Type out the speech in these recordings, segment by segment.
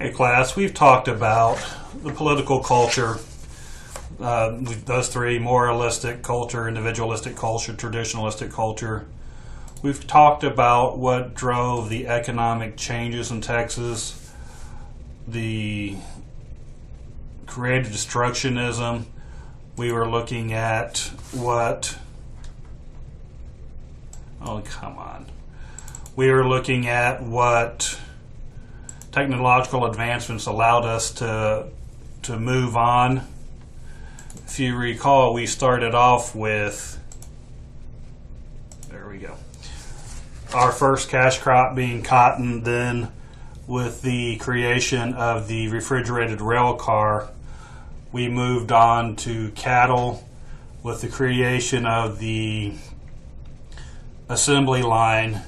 Okay, class, we've talked about the political culture, those three: moralistic culture, individualistic culture, traditionalistic culture. We've talked about what drove the economic changes in Texas, the creative destructionism. We were looking at We were looking at what technological advancements allowed us to move on. If you recall, we started off with, there we go, our first cash crop being cotton. Then with the creation of the refrigerated rail car, we moved on to cattle. With the creation of the assembly line,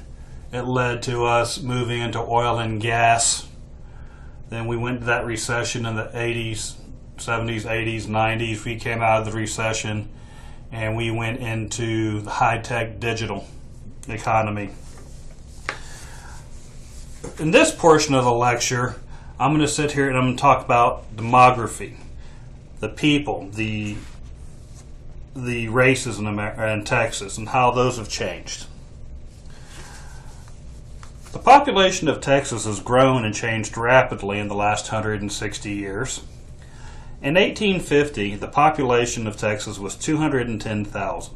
it led to us moving into oil and gas. Then we went to that recession in the 80s, 70s, 80s, 90s. We came out of the recession and we went into the high-tech digital economy. In this portion of the lecture, I'm going to sit here and I'm going to talk about demography, the people, the races in Texas, and how those have changed. The population of Texas has grown and changed rapidly in the last 160 years. In 1850, the population of Texas was 210,000.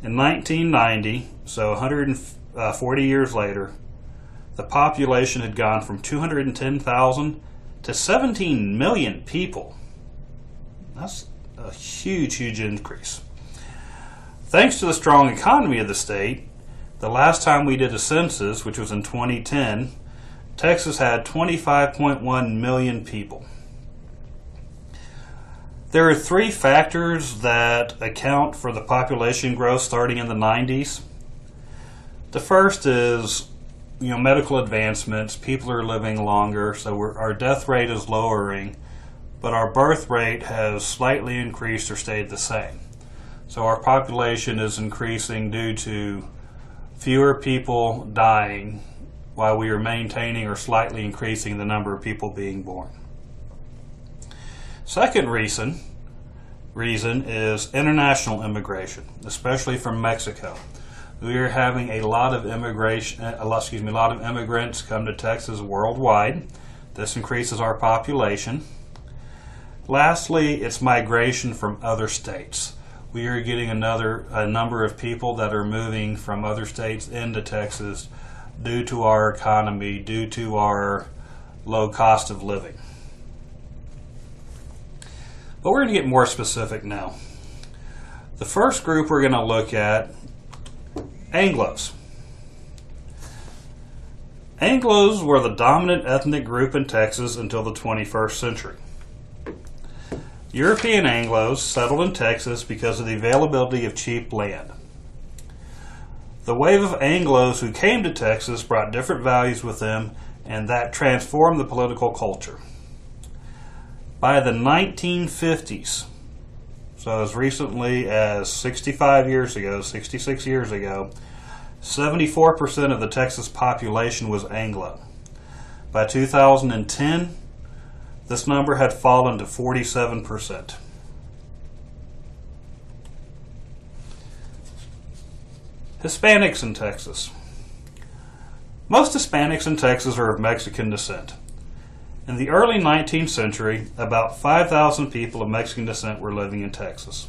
In 1990, so 140 years later, the population had gone from 210,000 to 17 million people. That's a huge increase. Thanks to the strong economy of the state, the last time we did a census, which was in 2010, Texas had 25.1 million people. There are three factors that account for the population growth starting in the 90s. The first is, medical advancements. People are living longer, so our death rate is lowering, but our birth rate has slightly increased or stayed the same. So our population is increasing due to fewer people dying while we are maintaining or slightly increasing the number of people being born. Second reason is international immigration, especially from Mexico. We are having a lot of immigrants come to Texas worldwide. This increases our population. Lastly, it's migration from other states. We are getting a number of people that are moving from other states into Texas due to our economy, due to our low cost of living. But we're going to get more specific now. The first group we're going to look at, Anglos. Anglos were the dominant ethnic group in Texas until the 21st century. European Anglos settled in Texas because of the availability of cheap land. The wave of Anglos who came to Texas brought different values with them, and that transformed the political culture. By the 1950s, so as recently as 66 years ago, 74% of the Texas population was Anglo. By 2010, this number had fallen to 47%. Hispanics in Texas. Most Hispanics in Texas are of Mexican descent. In the early 19th century, about 5,000 people of Mexican descent were living in Texas.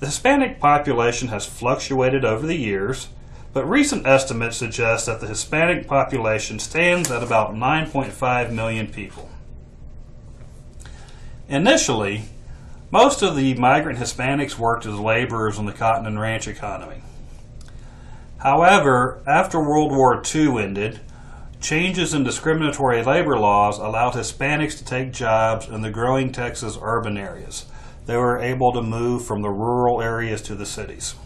The Hispanic population has fluctuated over the years, but recent estimates suggest that the Hispanic population stands at about 9.5 million people. Initially, most of the migrant Hispanics worked as laborers in the cotton and ranch economy. However, after World War II ended, changes in discriminatory labor laws allowed Hispanics to take jobs in the growing Texas urban areas. They were able to move from the rural areas to the cities.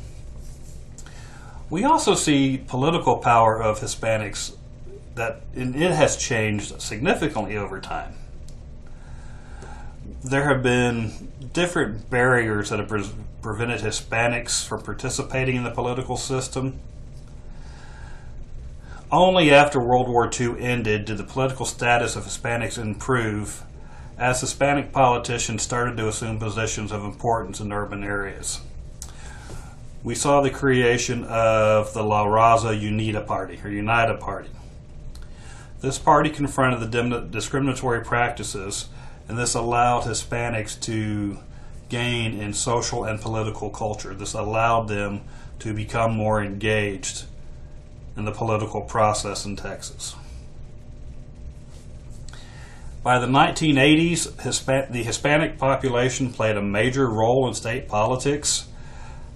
We also see political power of Hispanics it has changed significantly over time. There have been different barriers that have prevented Hispanics from participating in the political system. Only after World War II ended did the political status of Hispanics improve as Hispanic politicians started to assume positions of importance in urban areas. We saw the creation of the La Raza Unida Party, or Unida Party. This party confronted the discriminatory practices, and this allowed Hispanics to gain in social and political culture. This allowed them to become more engaged in the political process in Texas. By the 1980s, the Hispanic population played a major role in state politics.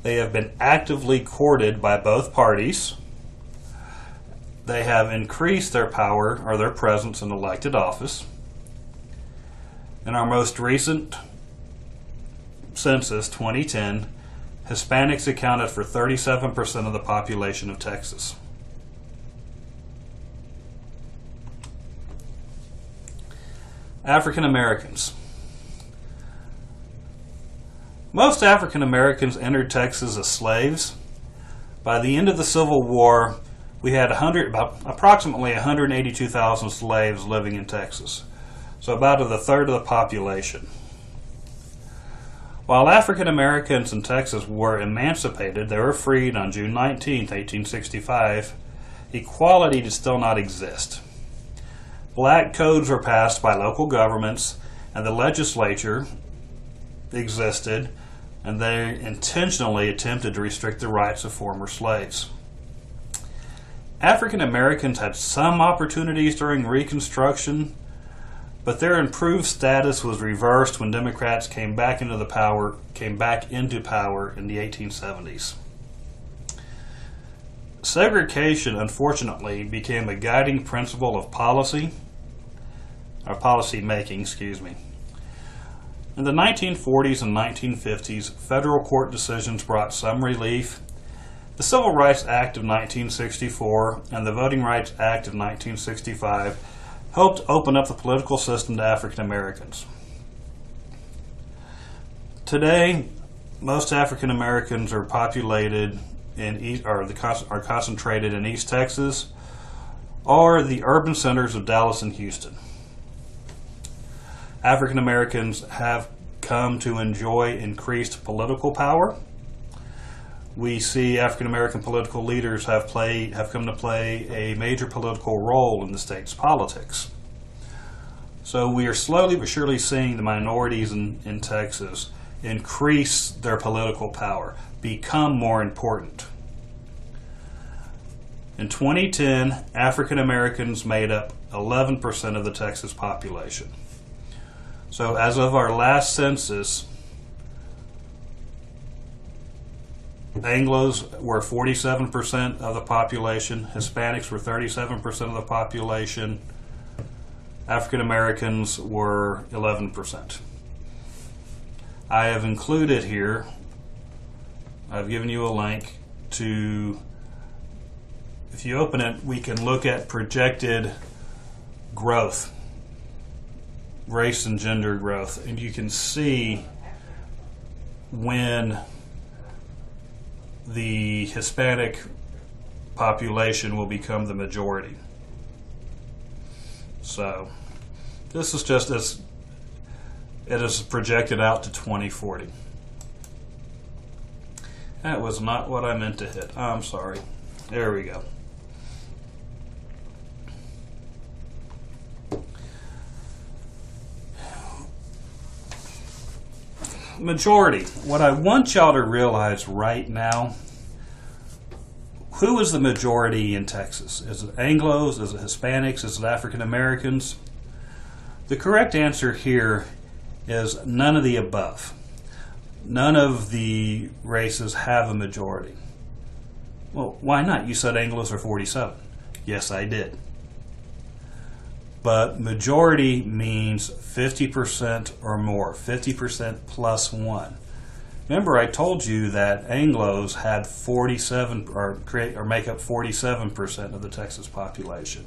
They have been actively courted by both parties. They have increased their power or their presence in elected office. In our most recent census, 2010, Hispanics accounted for 37% of the population of Texas. African Americans. Most African Americans entered Texas as slaves. By the end of the Civil War, we had approximately 182,000 slaves living in Texas, so about a third of the population. While African Americans in Texas were emancipated, they were freed on June 19, 1865, equality did still not exist. Black codes were passed by local governments, and the legislature existed, and they intentionally attempted to restrict the rights of former slaves. African Americans had some opportunities during Reconstruction, but their improved status was reversed when Democrats came back into power in the 1870s. Segregation, unfortunately, became a guiding principle of policy making. In the 1940s and 1950s, federal court decisions brought some relief. The Civil Rights Act of 1964 and the Voting Rights Act of 1965 helped open up the political system to African Americans. Today, most African Americans are concentrated in East Texas or the urban centers of Dallas and Houston. African Americans have come to enjoy increased political power. We see African American political leaders have come to play a major political role in the state's politics. So we are slowly but surely seeing the minorities in Texas increase their political power, become more important. In 2010, African Americans made up 11% of the Texas population. So as of our last census, Anglos were 47% of the population, Hispanics were 37% of the population, African Americans were 11%. I have included here, I've given you a link to, if you open it, we can look at projected growth, race and gender growth, and you can see when the Hispanic population will become the majority. So this is just as it is projected out to 2040. That was not what I meant to hit. I'm sorry. There we go. Majority. What I want y'all to realize right now, who is the majority in Texas? Is it Anglos? Is it Hispanics? Is it African Americans? The correct answer here is none of the above. None of the races have a majority. Well, why not? You said Anglos are 47. Yes, I did. But majority means 50% or more, 50% plus one. Remember, I told you that Anglos had 47 or make up 47% of the Texas population.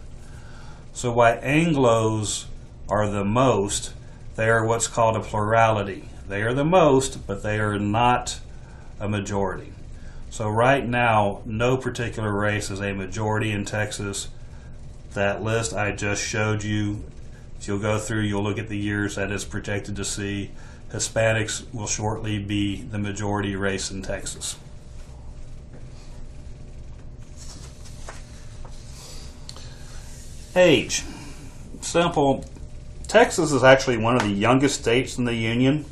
So while Anglos are the most, they are what's called a plurality. They are the most, but they are not a majority. So right now, no particular race is a majority in Texas. That list I just showed you, if you'll go through, you'll look at the years that is projected to see. Hispanics will shortly be the majority race in Texas. Age. Simple. Texas is actually one of the youngest states in the Union.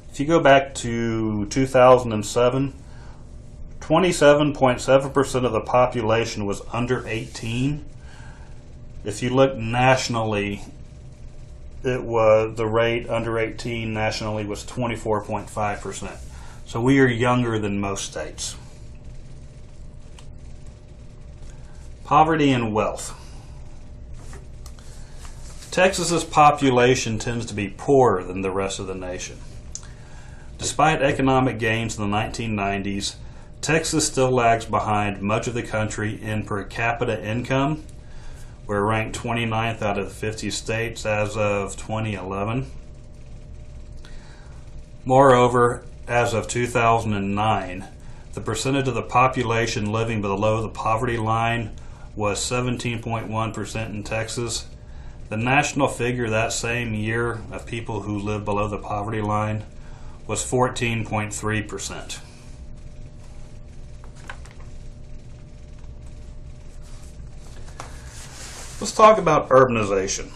If you go back to 2007, 27.7% of the population was under 18. If you look nationally, it was the rate under 18 nationally was 24.5%. So we are younger than most states. Poverty and wealth. Texas's population tends to be poorer than the rest of the nation. Despite economic gains in the 1990s, Texas still lags behind much of the country in per capita income. We're ranked 29th out of the 50 states as of 2011. Moreover, as of 2009, the percentage of the population living below the poverty line was 17.1% in Texas. The national figure that same year of people who live below the poverty line was 14.3%. Let's talk about urbanization.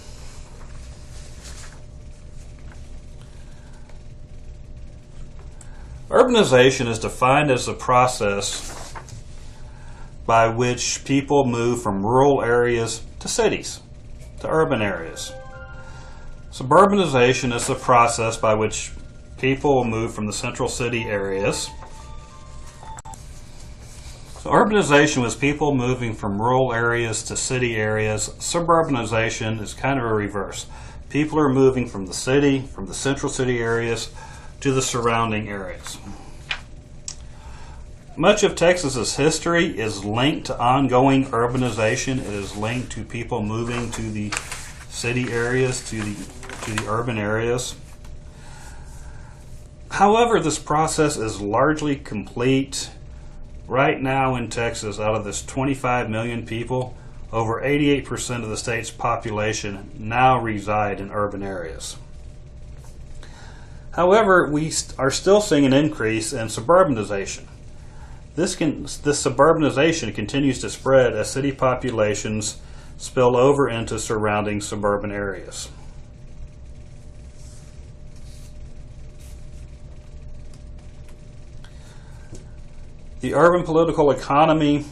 Urbanization is defined as the process by which people move from rural areas to cities, to urban areas. Suburbanization is the process by which people move from the central city areas. So urbanization was people moving from rural areas to city areas. Suburbanization is kind of a reverse. People are moving from the city, from the central city areas, to the surrounding areas. Much of Texas's history is linked to ongoing urbanization. It is linked to people moving to the city areas, to the urban areas. However, this process is largely complete. Right now in Texas, out of this 25 million people, over 88% of the state's population now reside in urban areas. However, we are still seeing an increase in suburbanization. This suburbanization continues to spread as city populations spill over into surrounding suburban areas. The urban political economy.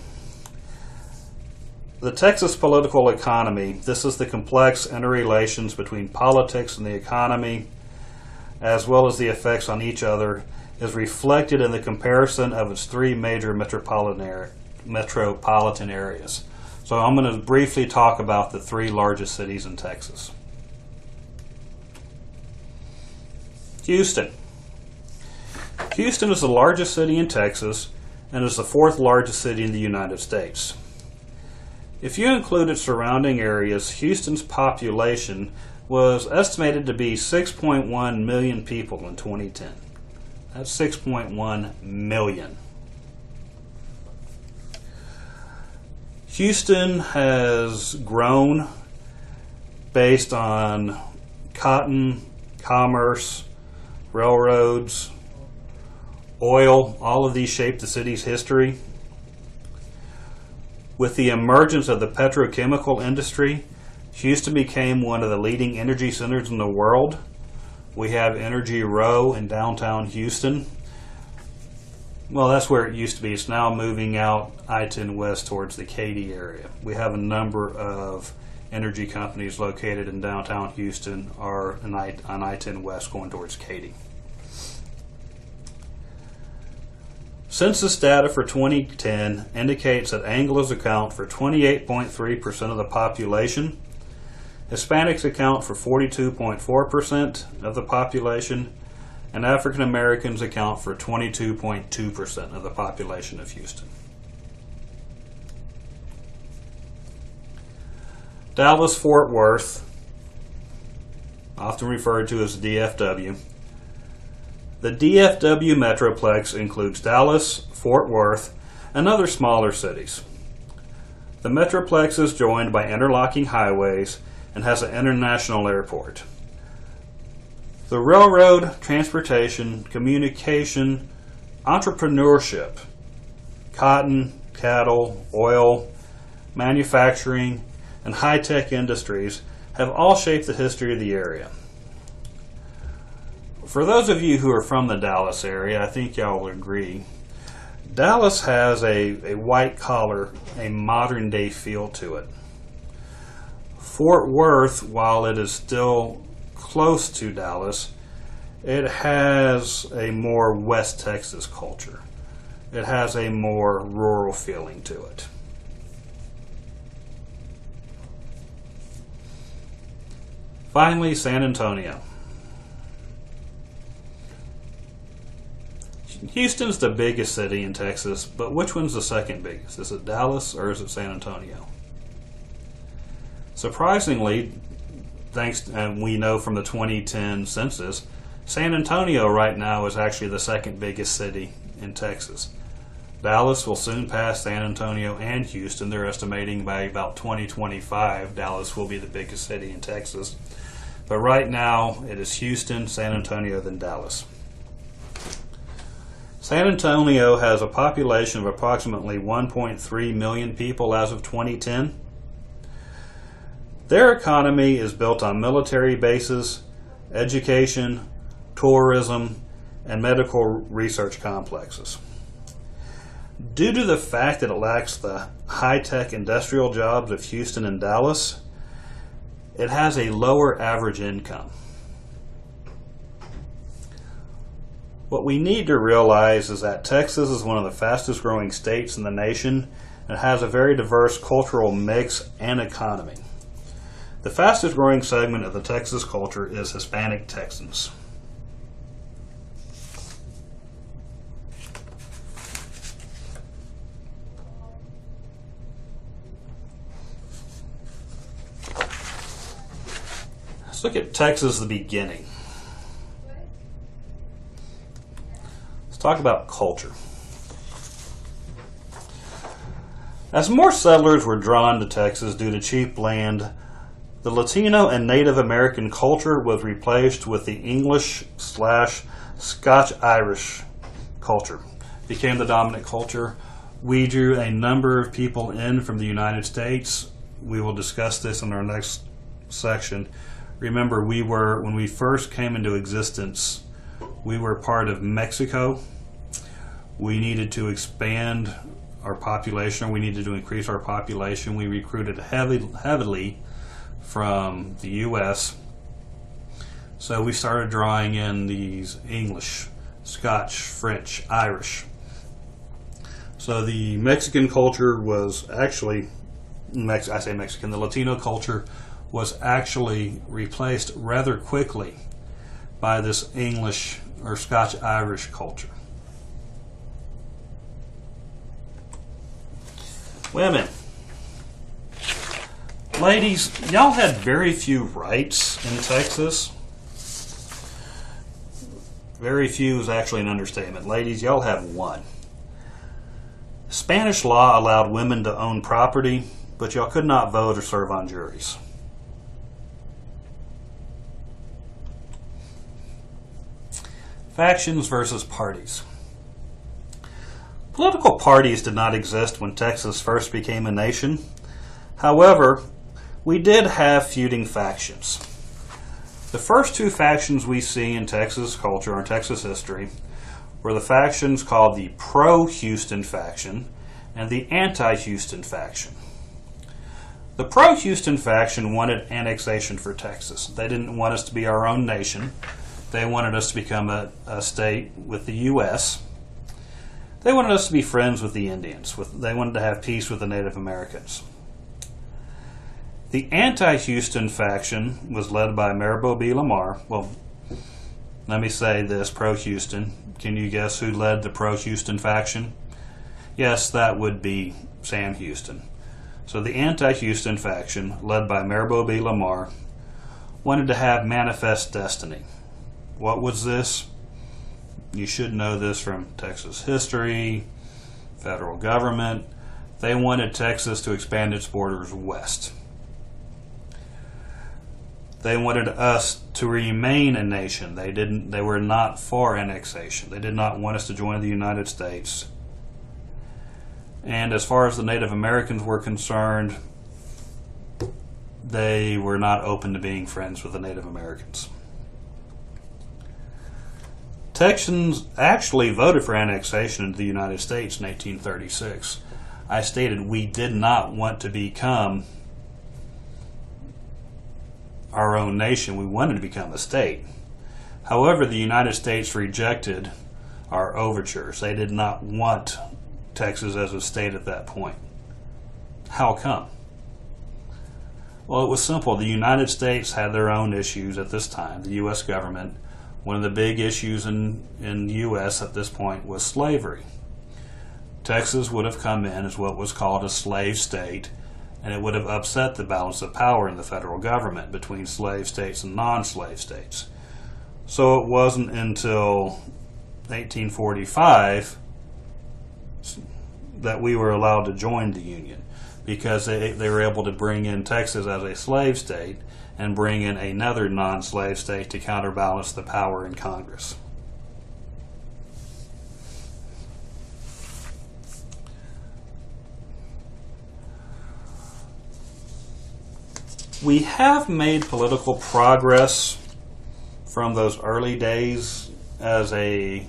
The Texas political economy, this is the complex interrelations between politics and the economy, as well as the effects on each other, is reflected in the comparison of its three major metropolitan areas. So I'm going to briefly talk about the three largest cities in Texas. Houston. Houston is the largest city in Texas and is the fourth largest city in the United States. If you include its surrounding areas, Houston's population was estimated to be 6.1 million people in 2010. That's 6.1 million. Houston has grown based on cotton, commerce, railroads, oil. All of these shaped the city's history. With the emergence of the petrochemical industry, Houston became one of the leading energy centers in the world. We have Energy Row in downtown Houston. Well, that's where it used to be. It's now moving out I-10 west towards the Katy area. We have a number of energy companies located in downtown Houston or on I-10 west going towards Katy. Census data for 2010 indicates that Anglos account for 28.3% of the population. Hispanics account for 42.4% of the population, and African Americans account for 22.2% of the population of Houston. Dallas-Fort Worth, often referred to as DFW. The DFW Metroplex includes Dallas, Fort Worth, and other smaller cities. The Metroplex is joined by interlocking highways and has an international airport. The railroad, transportation, communication, entrepreneurship, cotton, cattle, oil, manufacturing, and high-tech industries have all shaped the history of the area. For those of you who are from the Dallas area, I think y'all will agree, Dallas has a white collar, a modern day feel to it. Fort Worth, while it is still close to Dallas, it has a more West Texas culture. It has a more rural feeling to it. Finally, San Antonio. Houston's the biggest city in Texas, but which one's the second biggest? Is it Dallas or is it San Antonio? Surprisingly, we know from the 2010 census, San Antonio right now is actually the second biggest city in Texas. Dallas will soon pass San Antonio and Houston. They're estimating by about 2025 Dallas will be the biggest city in Texas. But right now it is Houston, San Antonio, then Dallas. San Antonio has a population of approximately 1.3 million people as of 2010. Their economy is built on military bases, education, tourism, and medical research complexes. Due to the fact that it lacks the high-tech industrial jobs of Houston and Dallas, it has a lower average income. What we need to realize is that Texas is one of the fastest growing states in the nation and has a very diverse cultural mix and economy. The fastest growing segment of the Texas culture is Hispanic Texans. Let's look at Texas, the beginning. Talk about culture. As more settlers were drawn to Texas due to cheap land, the Latino and Native American culture was replaced with the English/Scotch-Irish culture. Became the dominant culture. We drew a number of people in from the United States. We will discuss this in our next section. Remember, when we first came into existence, we were part of Mexico. We needed to expand our population, or we needed to increase our population. We recruited heavily from the U.S. So we started drawing in these English, Scotch, French, Irish. So the Mexican culture was actually, I say Mexican, the Latino culture was actually replaced rather quickly by this English or Scotch-Irish culture. Women. Ladies, y'all had very few rights in Texas. Very few is actually an understatement. Ladies, y'all have one. Spanish law allowed women to own property, but y'all could not vote or serve on juries. Factions versus parties. Political parties did not exist when Texas first became a nation. However, we did have feuding factions. The first two factions we see in Texas culture or Texas history were the factions called the pro-Houston faction and the anti-Houston faction. The pro-Houston faction wanted annexation for Texas. They didn't want us to be our own nation. They wanted us to become a state with the U.S. They wanted us to be friends with the Indians. They wanted to have peace with the Native Americans. The anti-Houston faction was led by Maribel B. Lamar. Well, let me say this, pro-Houston. Can you guess who led the pro-Houston faction? Yes, that would be Sam Houston. So the anti-Houston faction, led by Maribel B. Lamar, wanted to have manifest destiny. What was this? You should know this from Texas history, federal government. They wanted Texas to expand its borders west. They wanted us to remain a nation. They were not for annexation. They did not want us to join the United States. And as far as the Native Americans were concerned, they were not open to being friends with the Native Americans. Texans actually voted for annexation into the United States in 1836. I stated we did not want to become our own nation. We wanted to become a state. However, the United States rejected our overtures. They did not want Texas as a state at that point. How come? Well, it was simple. The United States had their own issues at this time, the U.S. government. One of the big issues in the U.S. at this point was slavery. Texas would have come in as what was called a slave state, and it would have upset the balance of power in the federal government between slave states and non-slave states. So it wasn't until 1845 that we were allowed to join the Union, because they were able to bring in Texas as a slave state and bring in another non-slave state to counterbalance the power in Congress. We have made political progress from those early days as a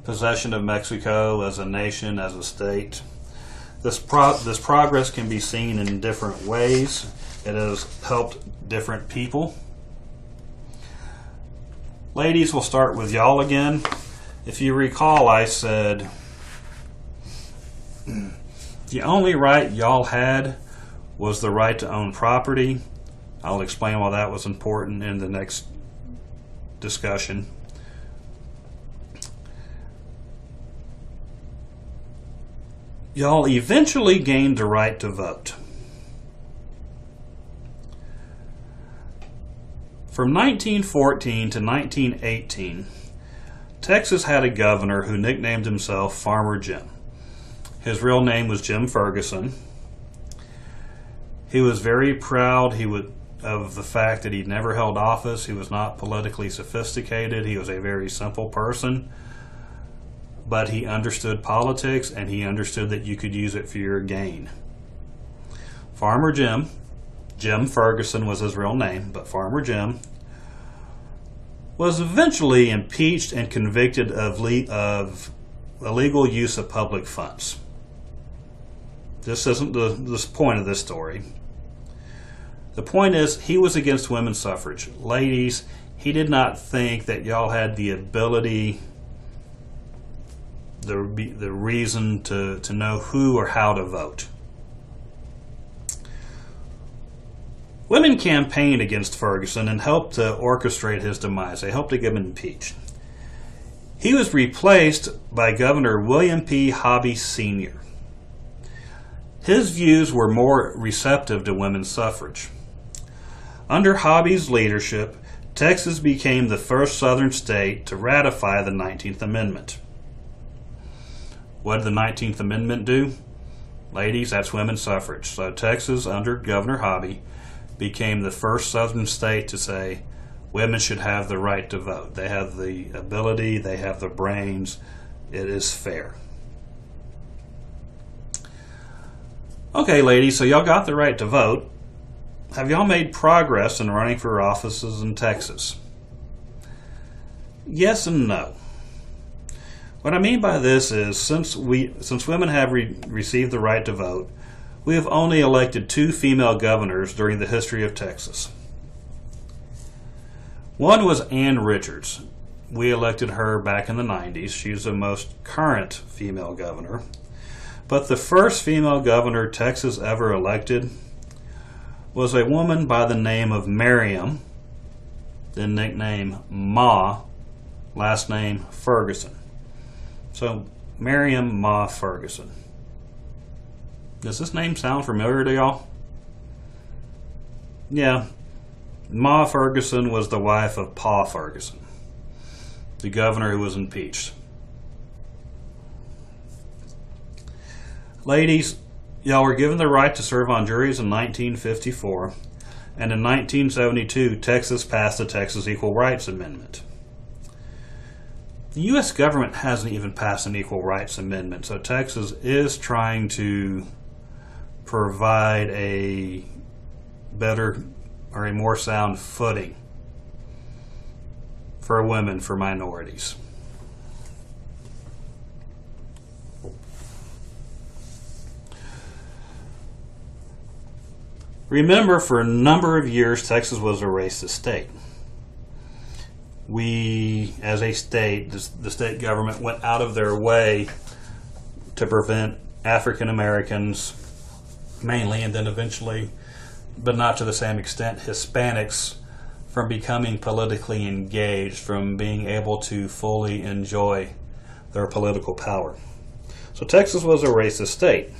possession of Mexico, as a nation, as a state. This progress can be seen in different ways. It has helped different people. Ladies, we'll start with y'all again. If you recall, I said the only right y'all had was the right to own property. I'll explain why that was important in the next discussion. Y'all eventually gained the right to vote. From 1914 to 1918, Texas had a governor who nicknamed himself Farmer Jim. His real name was Jim Ferguson. He was very proud of the fact that he'd never held office. He was not politically sophisticated. He was a very simple person. But he understood politics, and he understood that you could use it for your gain. Farmer Jim Ferguson was his real name, but Farmer Jim was eventually impeached and convicted of illegal use of public funds. This isn't the point of this story. The point is, he was against women's suffrage. Ladies, he did not think that y'all had the ability, the reason to know who or how to vote. Women campaigned against Ferguson and helped to orchestrate his demise. They helped to get him impeached. He was replaced by Governor William P. Hobby Sr. His views were more receptive to women's suffrage. Under Hobby's leadership, Texas became the first southern state to ratify the 19th Amendment. What did the 19th Amendment do? Ladies, that's women's suffrage. So Texas, under Governor Hobby, became the first southern state to say women should have the right to vote. They have the ability, they have the brains, it is fair. Okay, ladies, so y'all got the right to vote. Have y'all made progress in running for offices in Texas? Yes and no. What I mean by this is, since women have received the right to vote, we have only elected 2 female governors during the history of Texas. One was Ann Richards. We elected her back in the 90s. She's the most current female governor. But the first female governor Texas ever elected was a woman by the name of Miriam, the nickname Ma, last name Ferguson. So, Miriam Ma Ferguson. Does this name sound familiar to y'all? Yeah. Ma Ferguson was the wife of Pa Ferguson, the governor who was impeached. Ladies, y'all were given the right to serve on juries in 1954, and in 1972, Texas passed the Texas Equal Rights Amendment. The U.S. government hasn't even passed an Equal Rights Amendment, so Texas is trying to provide a better or a more sound footing for women, for minorities. Remember, for a number of years, Texas was a racist state. We, as a state, the state government went out of their way to prevent African Americans, mainly, and then eventually, but not to the same extent, Hispanics, from becoming politically engaged, from being able to fully enjoy their political power. So Texas was a racist state.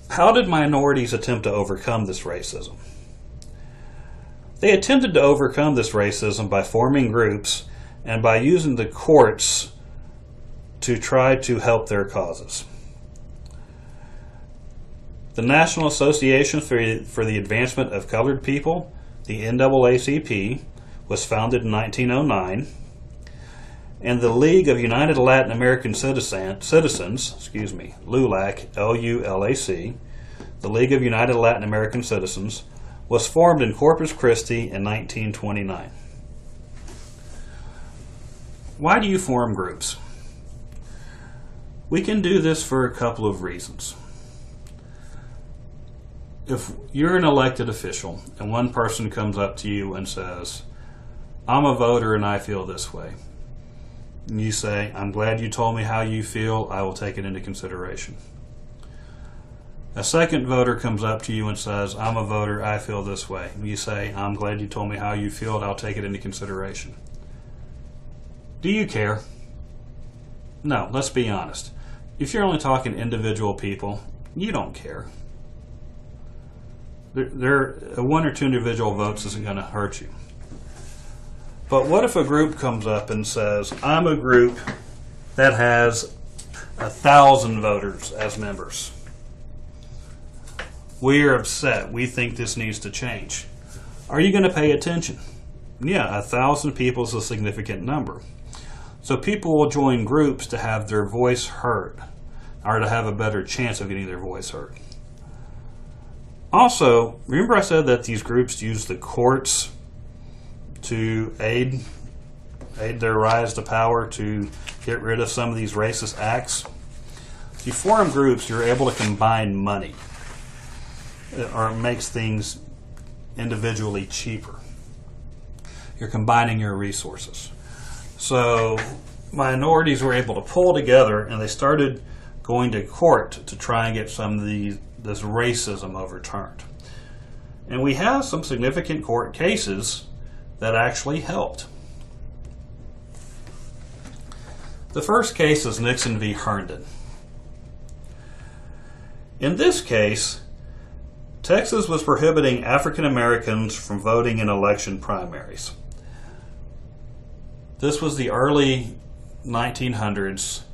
How did minorities attempt to overcome this racism? They attempted to overcome this racism by forming groups and by using the courts to try to help their causes. The National Association for the Advancement of Colored People, the NAACP, was founded in 1909, and the League of United Latin American Citizens, LULAC, L-U-L-A-C, the League of United Latin American Citizens, was formed in Corpus Christi in 1929. Why do you form groups? We can do this for a couple of reasons. If you're an elected official and one person comes up to you and says, "I'm a voter and I feel this way," and you say, "I'm glad you told me how you feel, I will take it into consideration." A second voter comes up to you and says, "I'm a voter, I feel this way," and you say, "I'm glad you told me how you feel, I'll take it into consideration." Do you care? No, let's be honest. If you're only talking individual people, you don't care. One or two individual votes isn't going to hurt you. But what if a group comes up and says, "I'm a group that has 1,000 voters as members. We are upset. We think this needs to change." Are you going to pay attention? Yeah, 1,000 people is a significant number. So people will join groups to have their voice heard, or to have a better chance of getting their voice heard. Also, remember I said that these groups use the courts to aid their rise to power, to get rid of some of these racist acts? If you form groups, you're able to combine money, or it makes things individually cheaper. You're combining your resources. So minorities were able to pull together, and they started going to court to try and get some of this racism overturned. And we have some significant court cases that actually helped. The first case is Nixon v. Herndon. In this case, Texas was prohibiting African Americans from voting in election primaries. This was the early 1900s,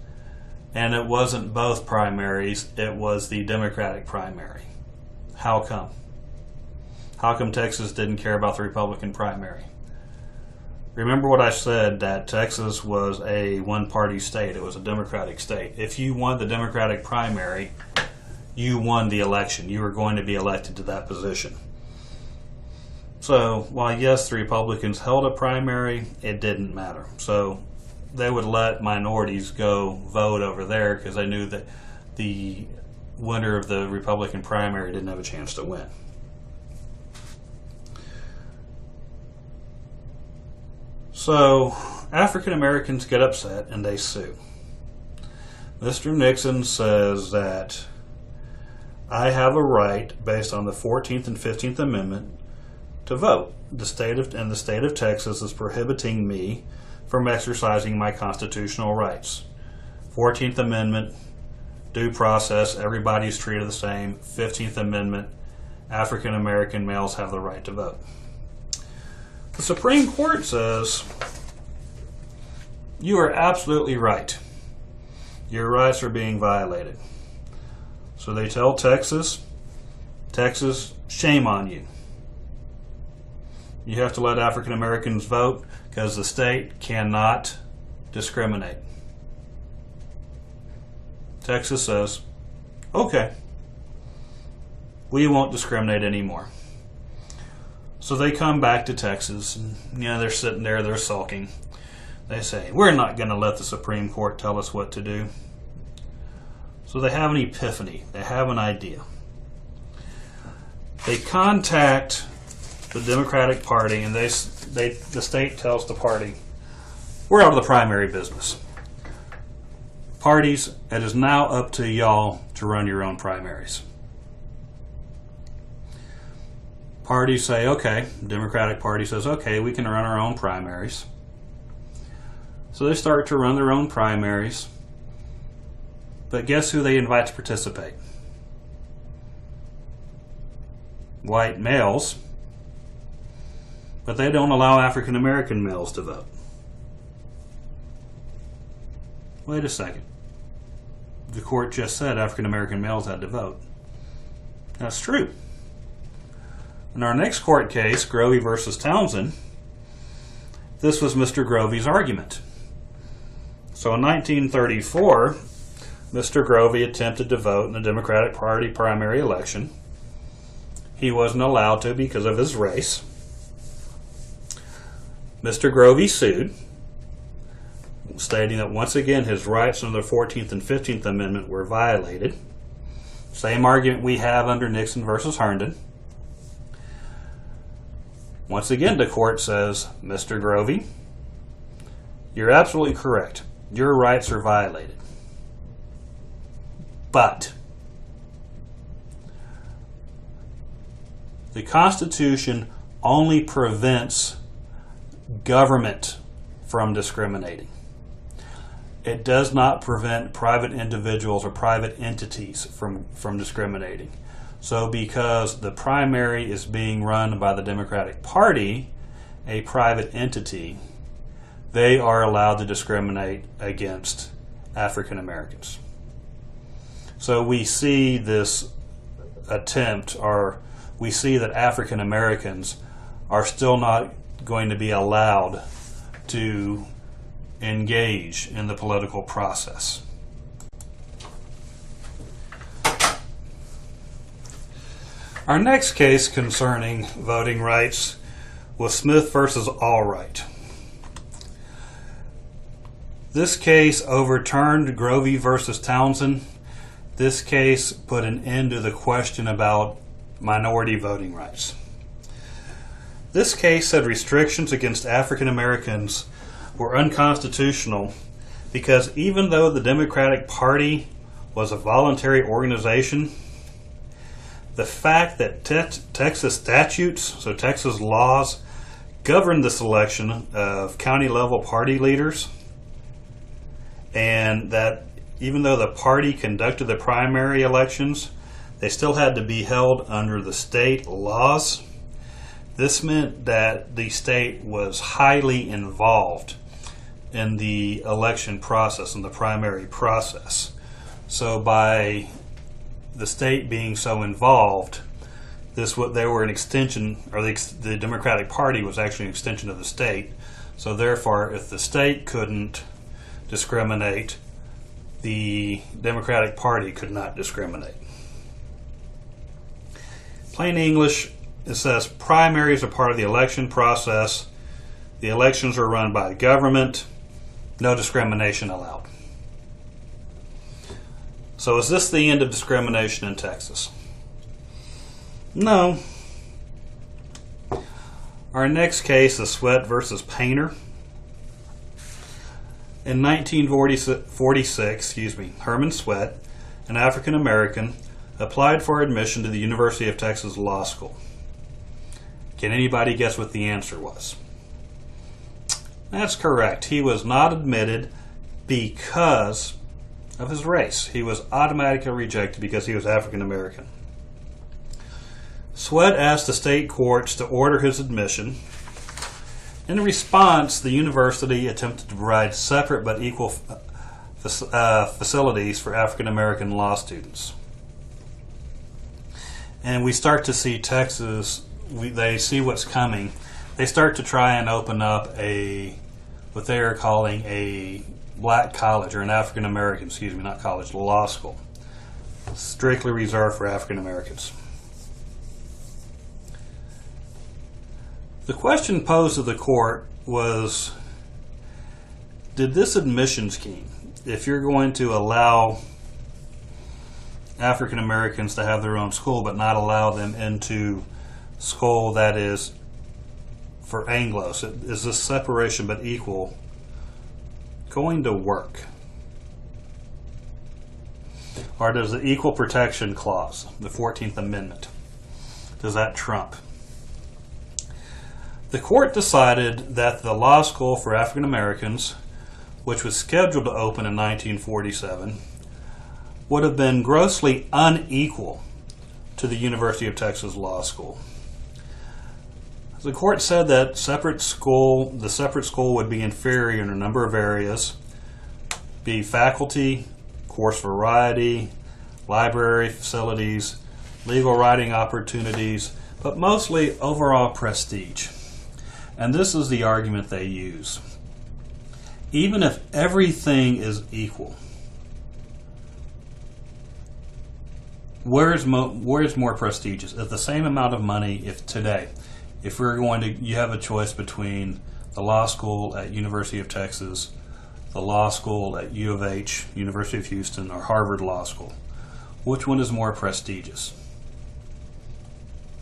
and it wasn't both primaries, it was the Democratic primary. How come? How come Texas didn't care about the Republican primary? Remember what I said, that Texas was a one-party state. It was a Democratic state. If you won the Democratic primary, you won the election. You were going to be elected to that position. So, while yes, the Republicans held a primary, it didn't matter. So, they would let minorities go vote over there because they knew that the winner of the Republican primary didn't have a chance to win. So, African Americans get upset and they sue. Mr. Nixon says that I have a right, based on the 14th and 15th Amendment, to vote. The state of Texas is prohibiting me from exercising my constitutional rights. 14th Amendment, due process, everybody's treated the same. 15th Amendment, African American males have the right to vote. The Supreme Court says, you are absolutely right. Your rights are being violated. So they tell Texas, shame on you. You have to let African Americans vote because the state cannot discriminate. Texas says, okay, we won't discriminate anymore. So they come back to Texas, and they're sitting there, they're sulking. They say, we're not going to let the Supreme Court tell us what to do. So they have an epiphany. They have an idea. They contact the Democratic Party, and the state tells the party, we're out of the primary business. Parties, it is now up to y'all to run your own primaries. Parties say, okay, the Democratic Party says, okay, we can run our own primaries. So they start to run their own primaries. But guess who they invite to participate? White males. But they don't allow African American males to vote. Wait a second. The court just said African American males had to vote. That's true. In our next court case, Grohe versus Townsend, this was Mr. Grove's argument. So in 1934, Mr. Grohe attempted to vote in the Democratic Party primary election. He wasn't allowed to because of his race. Mr. Grohe sued, stating that once again his rights under the 14th and 15th Amendment were violated. Same argument we have under Nixon versus Herndon. Once again, the court says, Mr. Grohe, you're absolutely correct. Your rights are violated. But the Constitution only prevents government from discriminating. It does not prevent private individuals or private entities from discriminating. So because the primary is being run by the Democratic Party, a private entity, they are allowed to discriminate against African Americans. So we see this attempt, or we see that African Americans are still not going to be allowed to engage in the political process. Our next case concerning voting rights was Smith versus Allwright. This case overturned Grohe versus Townsend. This case put an end to the question about minority voting rights. This case said restrictions against African Americans were unconstitutional because even though the Democratic Party was a voluntary organization, the fact that Texas statutes, so Texas laws, governed the selection of county-level party leaders, and that even though the party conducted the primary elections, they still had to be held under the state laws. This meant that the state was highly involved in the election process, in the primary process. So by the state being so involved, they were an extension, or the Democratic Party was actually an extension of the state. So therefore, if the state couldn't discriminate, the Democratic Party could not discriminate. Plain English, it says primaries are part of the election process. The elections are run by the government. No discrimination allowed. So is this the end of discrimination in Texas? No. Our next case is Sweat versus Painter. In 1946, Herman Sweat, an African American, applied for admission to the University of Texas Law School. Can anybody guess what the answer was? That's correct. He was not admitted because of his race. He was automatically rejected because he was African American. Sweat asked the state courts to order his admission. In response, the university attempted to provide separate but equal facilities for African American law students. and we start to see Texas, they see what's coming. They start to try and open up what they are calling a black college, or an African American, not college, law school, strictly reserved for African Americans. The question posed to the court was, did this admission scheme, if you're going to allow African Americans to have their own school but not allow them into school that is for Anglos, is this separation but equal going to work? Or does the Equal Protection Clause, the 14th Amendment, does that trump? The court decided that the law school for African Americans, which was scheduled to open in 1947, would have been grossly unequal to the University of Texas Law School. The court said that the separate school would be inferior in a number of areas, be faculty, course variety, library facilities, legal writing opportunities, but mostly overall prestige. And this is the argument they use. Even if everything is equal, where's more prestigious? At the same amount of money, if we're going to, you have a choice between the law school at University of Texas, the law school at U of H, University of Houston, or Harvard Law School. Which one is more prestigious?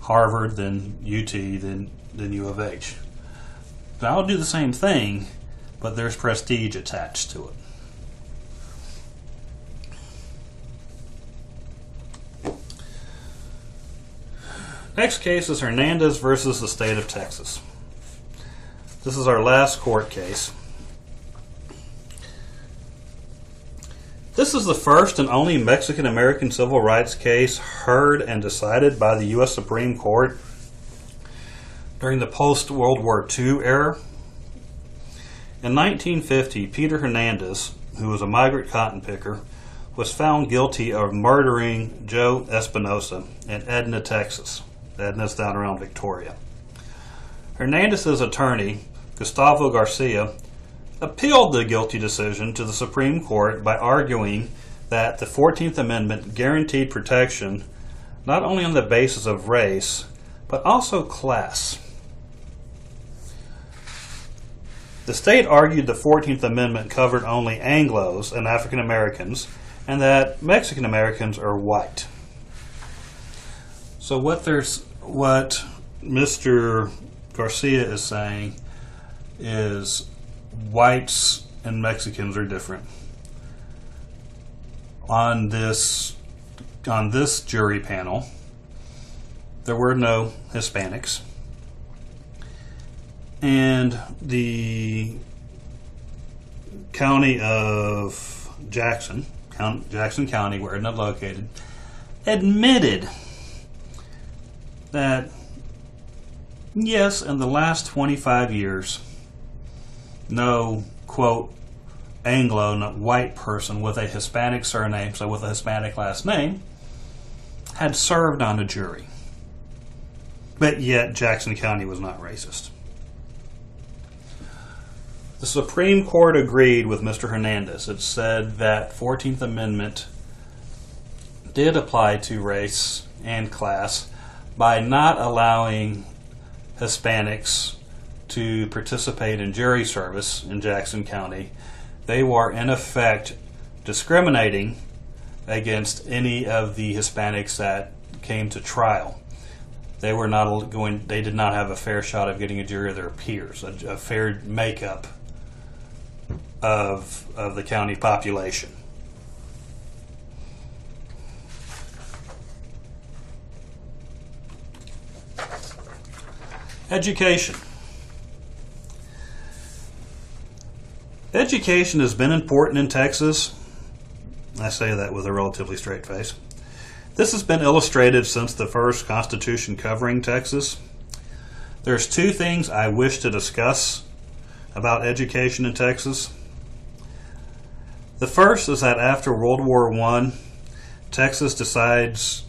Harvard, then UT, then U of H. Now, I'll do the same thing, but there's prestige attached to it. Next case is Hernandez versus the state of Texas. This is our last court case. This is the first and only Mexican-American civil rights case heard and decided by the U.S. Supreme Court during the post-World War II era. In 1950, Peter Hernandez, who was a migrant cotton picker, was found guilty of murdering Joe Espinosa in Edna, Texas. Edna's down around Victoria. Hernandez's attorney, Gustavo Garcia, appealed the guilty decision to the Supreme Court by arguing that the 14th Amendment guaranteed protection not only on the basis of race, but also class. The state argued the 14th Amendment covered only Anglos and African Americans, and that Mexican Americans are white. So what Mr. Garcia is saying is whites and Mexicans are different. On this jury panel, there were no Hispanics. And the county of Jackson County, where it's located, admitted that, yes, in the last 25 years, no, quote, Anglo, not white person with a Hispanic surname, so with a Hispanic last name, had served on a jury. But yet Jackson County was not racist. The Supreme Court agreed with Mr. Hernandez. It said that 14th Amendment did apply to race and class by not allowing Hispanics to participate in jury service in Jackson County. They were, in effect, discriminating against any of the Hispanics that came to trial. They did not have a fair shot of getting a jury of their peers, a fair makeup of the county population. Education. Education has been important in Texas. I say that with a relatively straight face. This has been illustrated since the first Constitution covering Texas. There's two things I wish to discuss about education in Texas. The first is that after World War I, Texas decides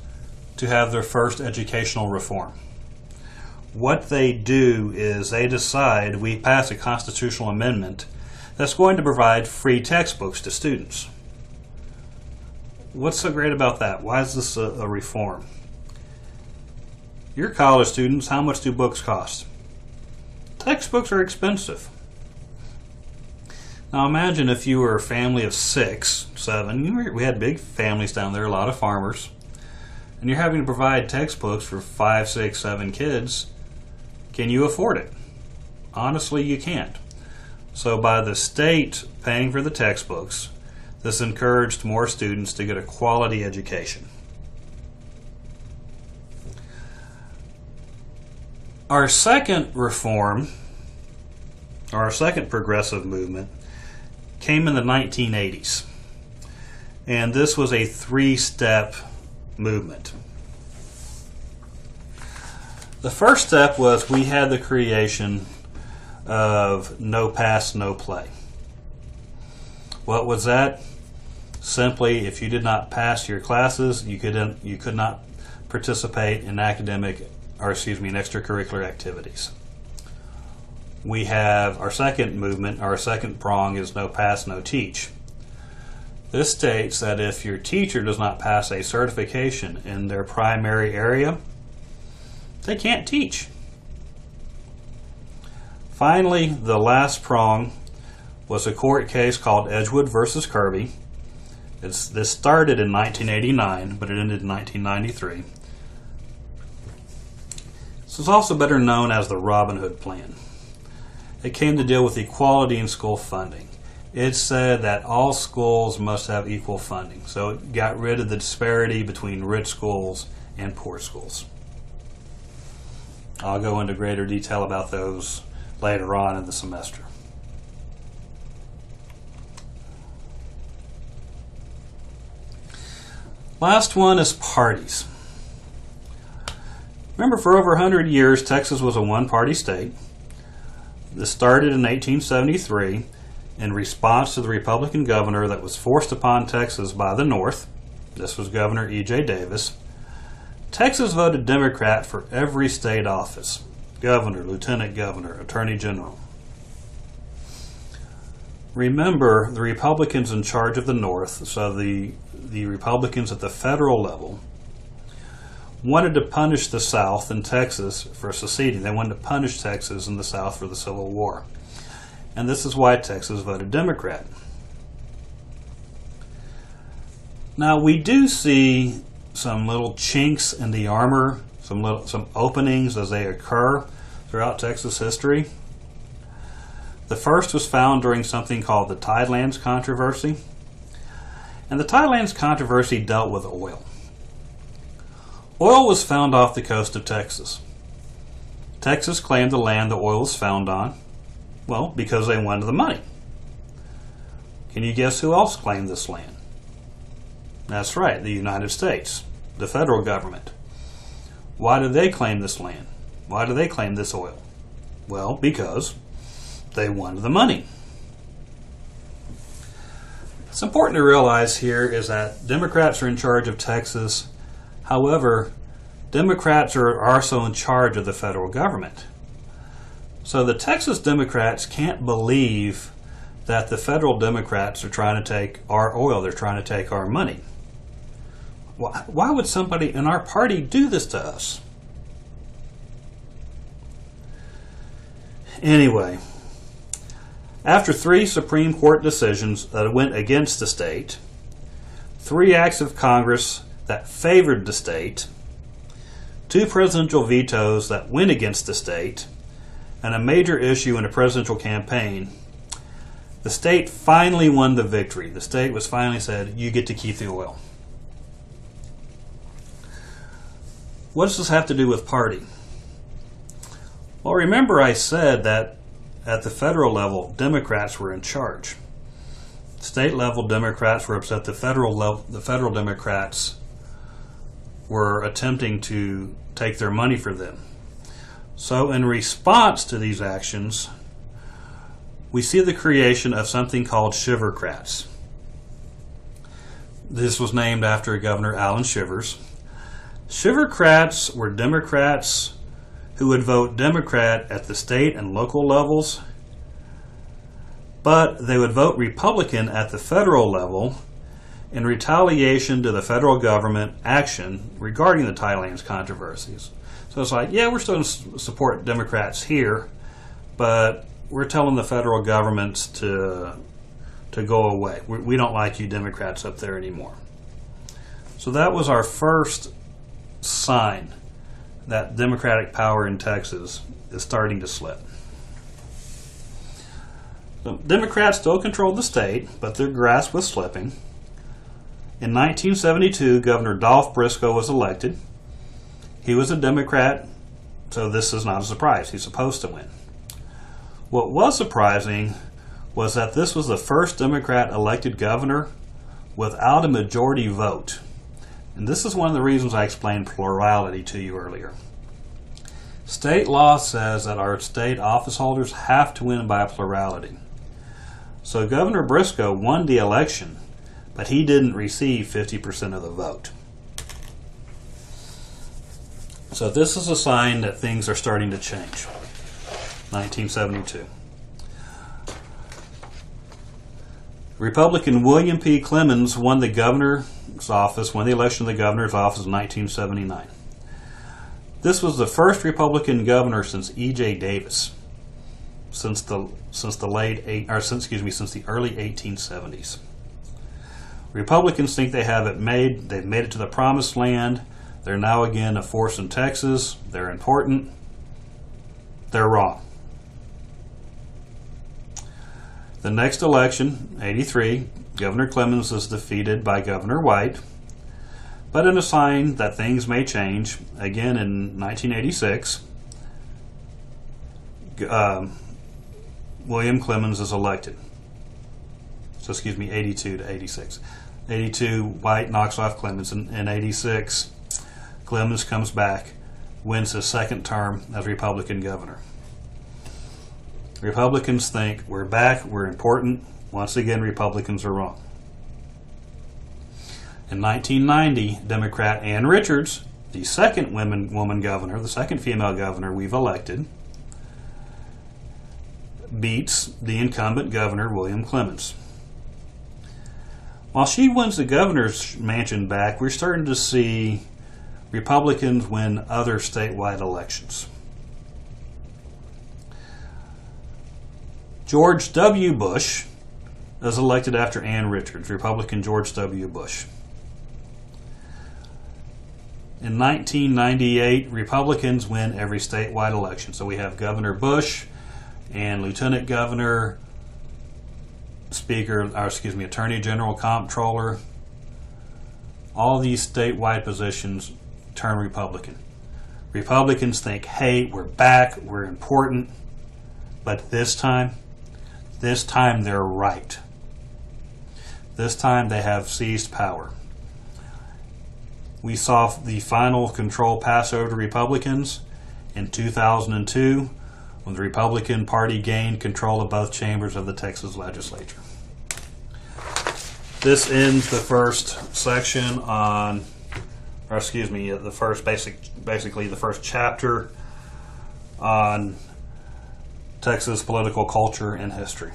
to have their first educational reform. What they do is they decide we pass a constitutional amendment that's going to provide free textbooks to students. What's so great about that? Why is this a reform? Your college students, how much do books cost? Textbooks are expensive. Now imagine if you were a family of 6, 7, we had big families down there, a lot of farmers, and you're having to provide textbooks for 5, 6, 7 kids. Can you afford it? Honestly, you can't. So by the state paying for the textbooks, this encouraged more students to get a quality education. Our second reform, or our second progressive movement, came in the 1980s. And this was a 3-step movement. The first step was we had the creation of no pass, no play. What was that? Simply, if you did not pass your classes, you could not participate in extracurricular activities. We have our second movement, our second prong is no pass, no teach. This states that if your teacher does not pass a certification in their primary area, they can't teach. Finally, the last prong was a court case called Edgewood versus Kirby. This started in 1989, but it ended in 1993. This is also better known as the Robin Hood Plan. It came to deal with equality in school funding. It said that all schools must have equal funding, so it got rid of the disparity between rich schools and poor schools. I'll go into greater detail about those later on in the semester. Last one is parties. Remember, for over 100 years, Texas was a one-party state. This started in 1873 in response to the Republican governor that was forced upon Texas by the North. This was Governor E.J. Davis. Texas voted Democrat for every state office: governor, lieutenant governor, attorney general. Remember, the Republicans in charge of the North, so the Republicans at the federal level, wanted to punish the South and Texas for seceding. They wanted to punish Texas and the South for the Civil War. And this is why Texas voted Democrat. Now, we do see some little chinks in the armor, some openings as they occur throughout Texas history. The first was found during something called the Tidelands Controversy. And the Tidelands Controversy dealt with oil. Oil was found off the coast of Texas. Texas claimed the land the oil was found on, well, because they wanted the money. Can you guess who else claimed this land? That's right, the United States, the federal government. Why did they claim this land? Why do they claim this oil? Well, because they wanted the money. What's important to realize here is that Democrats are in charge of Texas. However, Democrats are also in charge of the federal government. So the Texas Democrats can't believe that the federal Democrats are trying to take our oil, they're trying to take our money. Why would somebody in our party do this to us? Anyway, after 3 Supreme Court decisions that went against the state, 3 acts of Congress that favored the state, 2 presidential vetoes that went against the state, and a major issue in a presidential campaign, the state finally won the victory. The state was finally said, you get to keep the oil. What does this have to do with party? Well, remember I said that at the federal level, Democrats were in charge. State level Democrats were upset the federal Democrats were attempting to take their money for them. So in response to these actions, we see the creation of something called shivercrats. This was named after Governor Allen Shivers. Shivercrats were Democrats who would vote Democrat at the state and local levels, but they would vote Republican at the federal level in retaliation to the federal government action regarding the Thailand's controversies. So it's like, yeah, we're still going to support Democrats here, but we're telling the federal governments to go away. We don't like you Democrats up there anymore. So that was our first sign that Democratic power in Texas is starting to slip. So Democrats still controlled the state, but their grasp was slipping. In 1972, Governor Dolph Briscoe was elected. He was a Democrat, so this is not a surprise. He's supposed to win. What was surprising was that this was the first Democrat elected governor without a majority vote. And this is one of the reasons I explained plurality to you earlier. State law says that our state office holders have to win by a plurality. So Governor Briscoe won the election, but he didn't receive 50% of the vote. So this is a sign that things are starting to change. 1972. Republican William P. Clemens won the election of the governor's office in 1979. This was the first Republican governor since E.J. Davis, since the early 1870s. Republicans think they have it made. They've made it to the promised land. They're now again a force in Texas. They're important. They're wrong. The next election, 83, Governor Clemens is defeated by Governor White, but in a sign that things may change, again in 1986, William Clemens is elected. So 82 to 86. 82, White knocks off Clemens. In 86, Clemens comes back, wins his second term as Republican governor. Republicans think we're back, we're important. Once again, Republicans are wrong. In 1990, Democrat Ann Richards, the second woman governor, the second female governor we've elected, beats the incumbent governor, William Clemens. While she wins the governor's mansion back, we're starting to see Republicans win other statewide elections. George W. Bush is elected after Ann Richards, Republican George W. Bush. In 1998, Republicans win every statewide election. So we have Governor Bush and Lieutenant Governor, Attorney General, Comptroller. All these statewide positions turn Republican. Republicans think, hey, we're back, we're important. But this time they're right. This time they have seized power. We saw the final control pass over to Republicans in 2002 when the Republican Party gained control of both chambers of the Texas legislature. This ends the first section basically the first chapter on Texas political culture and history.